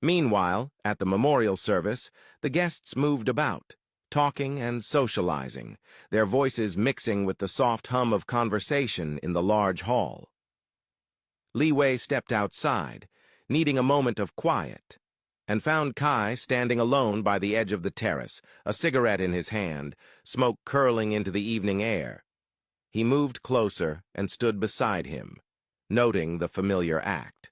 Meanwhile, at the memorial service, the guests moved about, talking and socializing, their voices mixing with the soft hum of conversation in the large hall. Liwei stepped outside, needing a moment of quiet, and found Kai standing alone by the edge of the terrace, a cigarette in his hand, smoke curling into the evening air. He moved closer and stood beside him, noting the familiar act.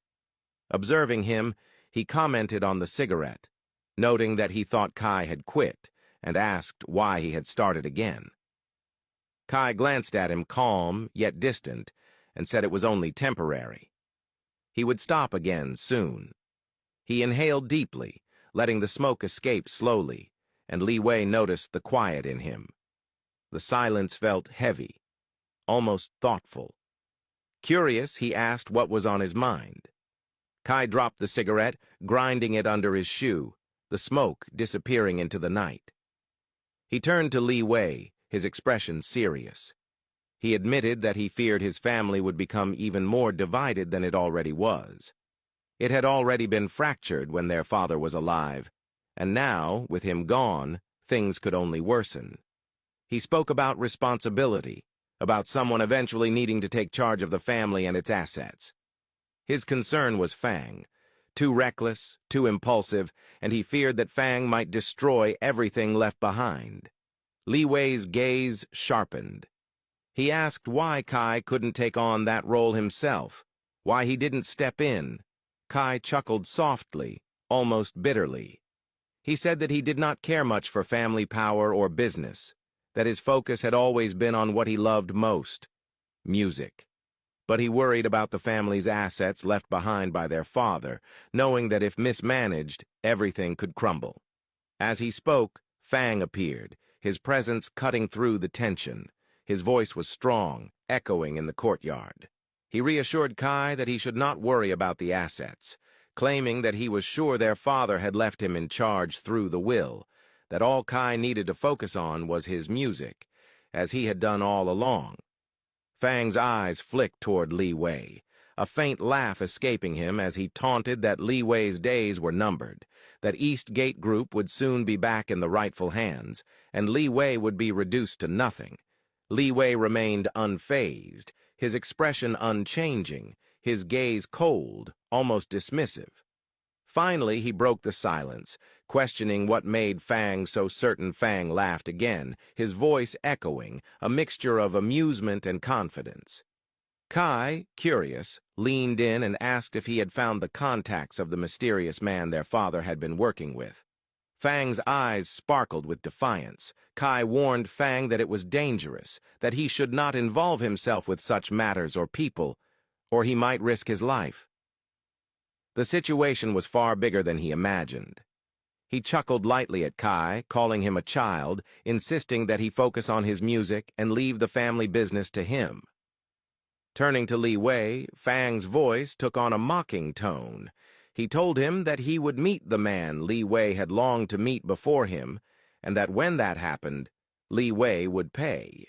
Observing him, he commented on the cigarette, noting that he thought Kai had quit, and asked why he had started again. Kai glanced at him calm, yet distant, and said it was only temporary. He would stop again soon. He inhaled deeply, letting the smoke escape slowly, and Liwei noticed the quiet in him. The silence felt heavy, almost thoughtful. Curious, he asked what was on his mind. Kai dropped the cigarette, grinding it under his shoe, the smoke disappearing into the night. He turned to Liwei, his expression serious. He admitted that he feared his family would become even more divided than it already was. It had already been fractured when their father was alive, and now, with him gone, things could only worsen. He spoke about responsibility, about someone eventually needing to take charge of the family and its assets. His concern was Fang, too reckless, too impulsive, and he feared that Fang might destroy everything left behind. Liwei's gaze sharpened. He asked why Kai couldn't take on that role himself, why he didn't step in. Kai chuckled softly, almost bitterly. He said that he did not care much for family power or business, that his focus had always been on what he loved most, music. But he worried about the family's assets left behind by their father, knowing that if mismanaged, everything could crumble. As he spoke, Fang appeared, his presence cutting through the tension. His voice was strong, echoing in the courtyard. He reassured Kai that he should not worry about the assets, claiming that he was sure their father had left him in charge through the will, that all Kai needed to focus on was his music, as he had done all along. Fang's eyes flicked toward Liwei, a faint laugh escaping him as he taunted that Liwei's days were numbered, that East Gate Group would soon be back in the rightful hands, and Liwei would be reduced to nothing. Liwei remained unfazed, his expression unchanging, his gaze cold, almost dismissive. Finally, he broke the silence, questioning what made Fang so certain. Fang laughed again, his voice echoing, a mixture of amusement and confidence. Kai, curious, leaned in and asked if he had found the contacts of the mysterious man their father had been working with. Fang's eyes sparkled with defiance. Kai warned Fang that it was dangerous, that he should not involve himself with such matters or people, or he might risk his life. The situation was far bigger than he imagined. He chuckled lightly at Kai, calling him a child, insisting that he focus on his music and leave the family business to him. Turning to Liwei, Fang's voice took on a mocking tone. He told him that he would meet the man Liwei had longed to meet before him, and that when that happened, Liwei would pay.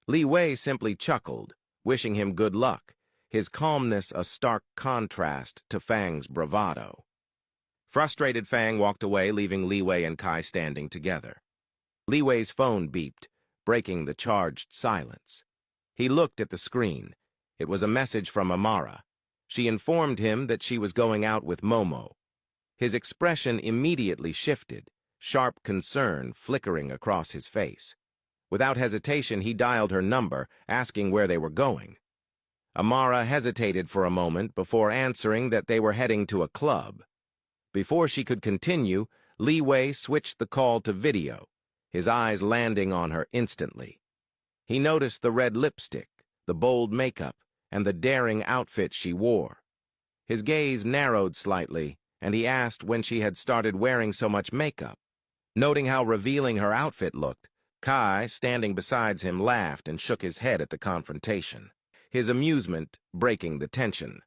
Liwei simply chuckled, wishing him good luck, his calmness a stark contrast to Fang's bravado. Frustrated, Fang walked away, leaving Liwei and Kai standing together. Liwei's phone beeped, breaking the charged silence. He looked at the screen. It was a message from Amara. She informed him that she was going out with Momo. His expression immediately shifted, sharp concern flickering across his face. Without hesitation, he dialed her number, asking where they were going. Amara hesitated for a moment before answering that they were heading to a club. Before she could continue, Liwei switched the call to video, his eyes landing on her instantly. He noticed the red lipstick, the bold makeup, and the daring outfit she wore. His gaze narrowed slightly, and he asked when she had started wearing so much makeup. Noting how revealing her outfit looked, Kai, standing beside him, laughed and shook his head at the confrontation, his amusement breaking the tension.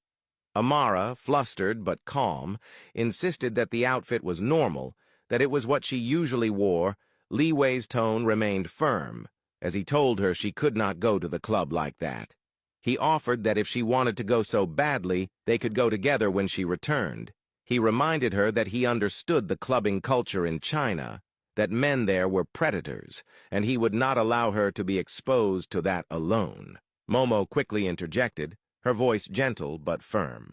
Amara, flustered but calm, insisted that the outfit was normal, that it was what she usually wore. Liwei's tone remained firm, as he told her she could not go to the club like that. He offered that if she wanted to go so badly, they could go together when she returned. He reminded her that he understood the clubbing culture in China, that men there were predators, and he would not allow her to be exposed to that alone. Momo quickly interjected, her voice gentle but firm.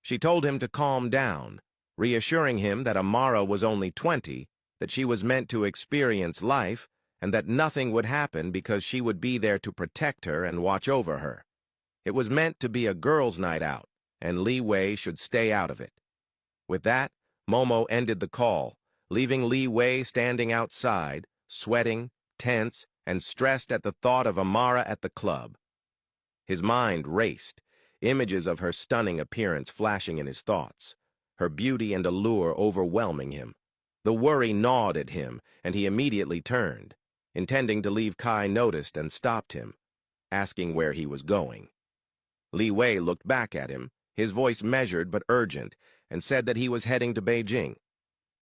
She told him to calm down, reassuring him that Amara was only 20, that she was meant to experience life, and that nothing would happen because she would be there to protect her and watch over her. It was meant to be a girls' night out, and liwei should stay out of it. With that, Momo ended the call, leaving liwei standing outside, sweating, tense, and stressed at the thought of Amara at the club. His mind raced, images of her stunning appearance flashing in his thoughts, her beauty and allure overwhelming him. The worry gnawed at him, and he immediately turned, intending to leave Kai noticed, and stopped him, asking where he was going. Liwei looked back at him, his voice measured but urgent, and said that he was heading to Beijing.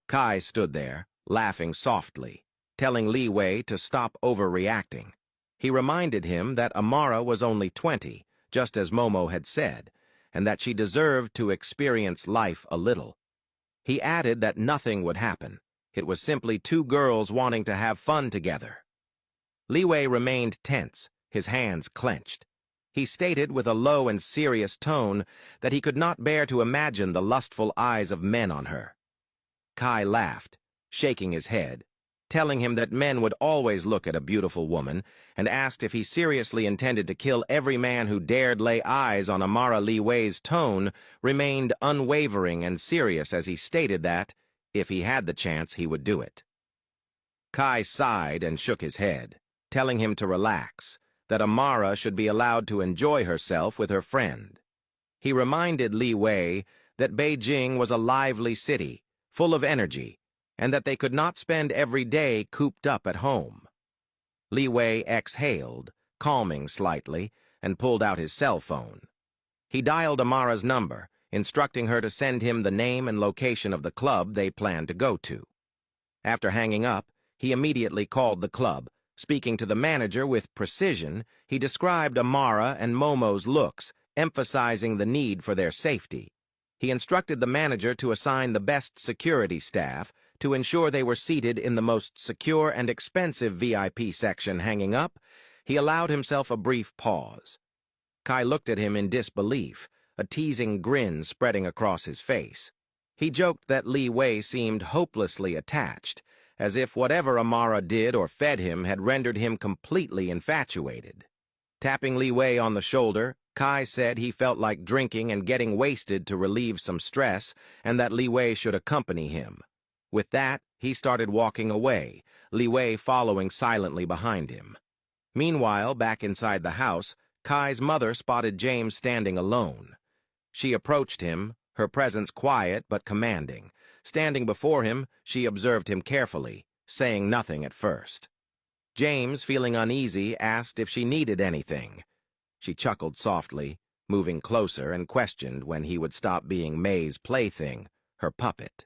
Kai stood there, laughing softly, telling Liwei to stop overreacting. He reminded him that Amara was only 20, just as Momo had said, and that she deserved to experience life a little. He added that nothing would happen. It was simply two girls wanting to have fun together. Liwei remained tense, his hands clenched. He stated with a low and serious tone that he could not bear to imagine the lustful eyes of men on her. Kai laughed, shaking his head, telling him that men would always look at a beautiful woman, and asked if he seriously intended to kill every man who dared lay eyes on Amara. Liwei's tone remained unwavering and serious as he stated that, if he had the chance, he would do it. Kai sighed and shook his head, telling him to relax, that Amara should be allowed to enjoy herself with her friend. He reminded Liwei that Beijing was a lively city, full of energy, and that they could not spend every day cooped up at home. Liwei exhaled, calming slightly, and pulled out his cell phone. He dialed Amara's number, instructing her to send him the name and location of the club they planned to go to. After hanging up, he immediately called the club. Speaking to the manager with precision, he described Amara and Momo's looks, emphasizing the need for their safety. He instructed the manager to assign the best security staff to ensure they were seated in the most secure and expensive VIP section. Hanging up, he allowed himself a brief pause. Kai looked at him in disbelief, a teasing grin spreading across his face. He joked that Liwei seemed hopelessly attached, as if whatever Amara did or fed him had rendered him completely infatuated. Tapping Liwei on the shoulder, Kai said he felt like drinking and getting wasted to relieve some stress, and that Liwei should accompany him. With that, he started walking away, Liwei following silently behind him. Meanwhile, back inside the house, Kai's mother spotted James standing alone. She approached him, her presence quiet but commanding. Standing before him, she observed him carefully, saying nothing at first. James, feeling uneasy, asked if she needed anything. She chuckled softly, moving closer, and questioned when he would stop being May's plaything, her puppet.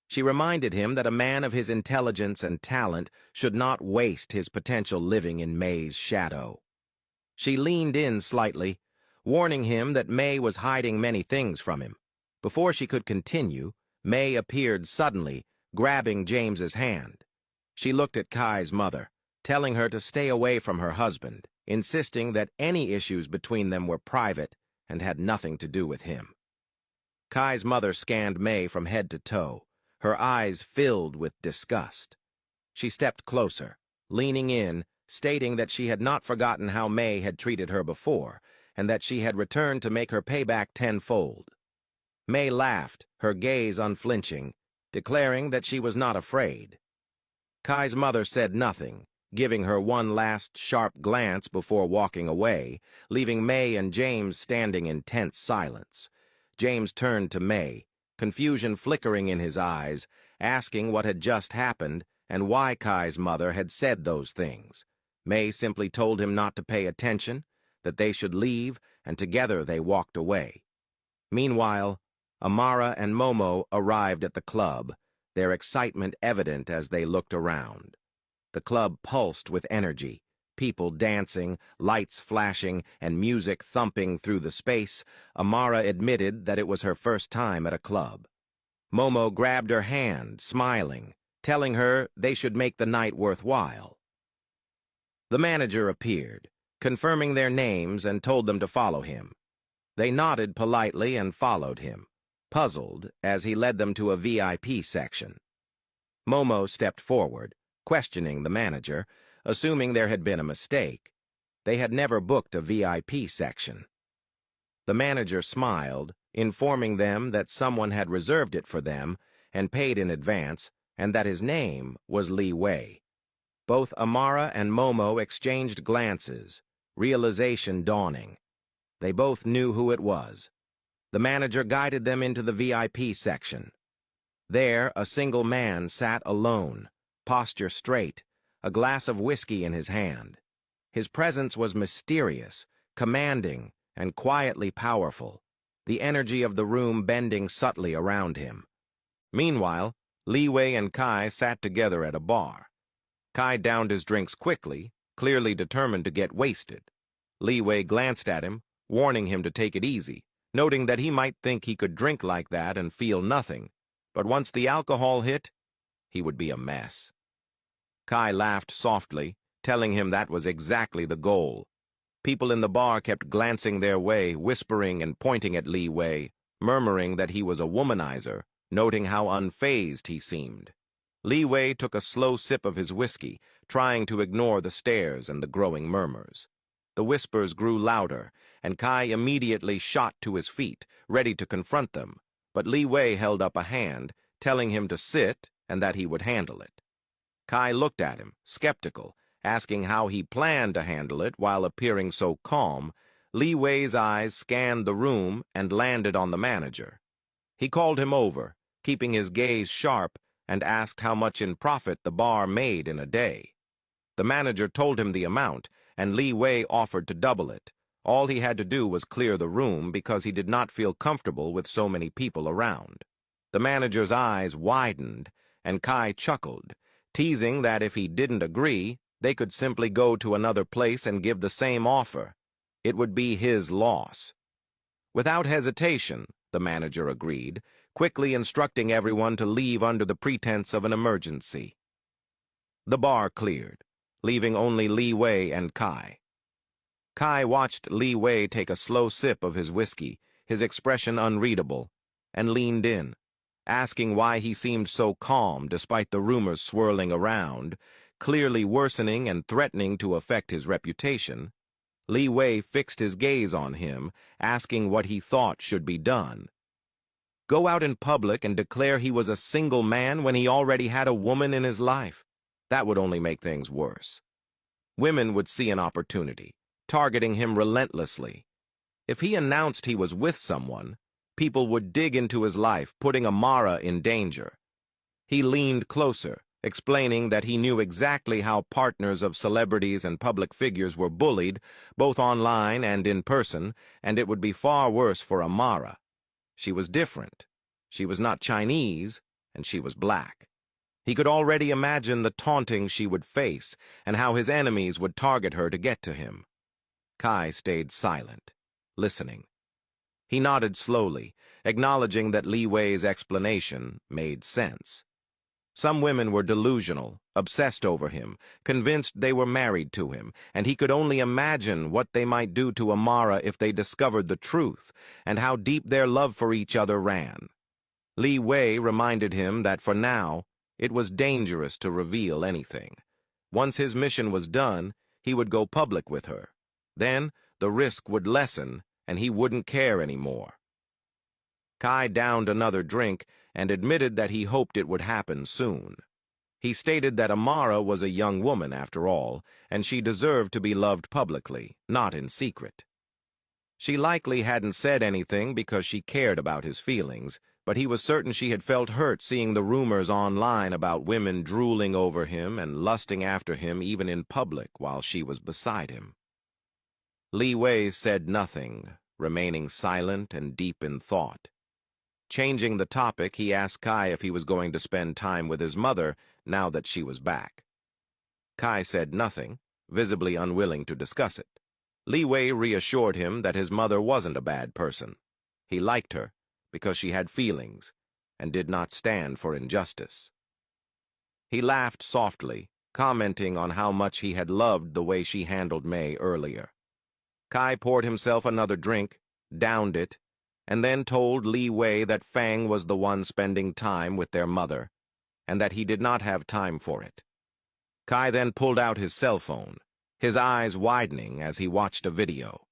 She reminded him that a man of his intelligence and talent should not waste his potential living in May's shadow. She leaned in slightly, warning him that May was hiding many things from him. Before she could continue, May appeared suddenly, grabbing James's hand. She looked at Kai's mother, telling her to stay away from her husband, insisting that any issues between them were private and had nothing to do with him. Kai's mother scanned May from head to toe, her eyes filled with disgust. She stepped closer, leaning in, stating that she had not forgotten how May had treated her before, and that she had returned to make her payback tenfold. May laughed, her gaze unflinching, declaring that she was not afraid. Kai's mother said nothing, giving her one last sharp glance before walking away, leaving May and James standing in tense silence. James turned to May, confusion flickering in his eyes, asking what had just happened and why Kai's mother had said those things. May simply told him not to pay attention, that they should leave, and together they walked away. Meanwhile, Amara and Momo arrived at the club, their excitement evident as they looked around. The club pulsed with energy, people dancing, lights flashing, and music thumping through the space. Amara admitted that it was her first time at a club. Momo grabbed her hand, smiling, telling her they should make the night worthwhile. The manager appeared, confirming their names and told them to follow him. They nodded politely and followed him, puzzled as he led them to a VIP section. Momo stepped forward, questioning the manager, assuming there had been a mistake. They had never booked a VIP section. The manager smiled, informing them that someone had reserved it for them and paid in advance, and that his name was Liwei. Both Amara and Momo exchanged glances, realization dawning. They both knew who it was. The manager guided them into the VIP section. There, a single man sat alone, posture straight, a glass of whiskey in his hand. His presence was mysterious, commanding, and quietly powerful, the energy of the room bending subtly around him. Meanwhile, Liwei and Kai sat together at a bar. Kai downed his drinks quickly, clearly determined to get wasted. Liwei glanced at him, warning him to take it easy, noting that he might think he could drink like that and feel nothing, but once the alcohol hit, he would be a mess. Kai laughed softly, telling him that was exactly the goal. People in the bar kept glancing their way, whispering and pointing at Liwei, murmuring that he was a womanizer, noting how unfazed he seemed. Liwei took a slow sip of his whiskey, trying to ignore the stares and the growing murmurs. The whispers grew louder, and Kai immediately shot to his feet, ready to confront them, but Liwei held up a hand, telling him to sit and that he would handle it. Kai looked at him, skeptical, asking how he planned to handle it while appearing so calm. Liwei's eyes scanned the room and landed on the manager. He called him over, keeping his gaze sharp, and asked how much in profit the bar made in a day. The manager told him the amount, and Liwei offered to double it. All he had to do was clear the room because he did not feel comfortable with so many people around. The manager's eyes widened, and Kai chuckled, teasing that if he didn't agree, they could simply go to another place and give the same offer. It would be his loss. Without hesitation, the manager agreed, quickly instructing everyone to leave under the pretense of an emergency. The bar cleared, leaving only Liwei and Kai. Kai watched Liwei take a slow sip of his whiskey, his expression unreadable, and leaned in, asking why he seemed so calm despite the rumors swirling around, clearly worsening and threatening to affect his reputation. Liwei fixed his gaze on him, asking what he thought should be done. Go out in public and declare he was a single man when he already had a woman in his life? That would only make things worse. Women would see an opportunity, targeting him relentlessly. If he announced he was with someone, people would dig into his life, putting Amara in danger. He leaned closer, explaining that he knew exactly how partners of celebrities and public figures were bullied, both online and in person, and it would be far worse for Amara. She was different. She was not Chinese, and she was black. He could already imagine the taunting she would face and how his enemies would target her to get to him. Kai stayed silent, listening. He nodded slowly, acknowledging that Liwei's explanation made sense. Some women were delusional, obsessed over him, convinced they were married to him, and he could only imagine what they might do to Amara if they discovered the truth, and how deep their love for each other ran. Liwei reminded him that for now, it was dangerous to reveal anything. Once his mission was done, he would go public with her. Then, the risk would lessen, and he wouldn't care anymore. Kai downed another drink and admitted that he hoped it would happen soon. He stated that Amara was a young woman after all, and she deserved to be loved publicly, not in secret. She likely hadn't said anything because she cared about his feelings, but he was certain she had felt hurt seeing the rumors online about women drooling over him and lusting after him even in public while she was beside him. Liwei said nothing, remaining silent and deep in thought. Changing the topic, he asked Kai if he was going to spend time with his mother now that she was back. Kai said nothing, visibly unwilling to discuss it. Liwei reassured him that his mother wasn't a bad person. He liked her because she had feelings, and did not stand for injustice. He laughed softly, commenting on how much he had loved the way she handled May earlier. Kai poured himself another drink, downed it, and then told Liwei that Fang was the one spending time with their mother, and that he did not have time for it. Kai then pulled out his cell phone, his eyes widening as he watched a video.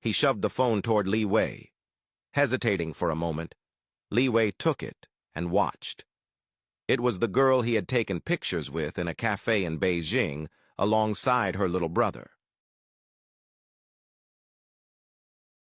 He shoved the phone toward Liwei. Hesitating for a moment, Liwei took it and watched. It was the girl he had taken pictures with in a cafe in Beijing alongside her little brother.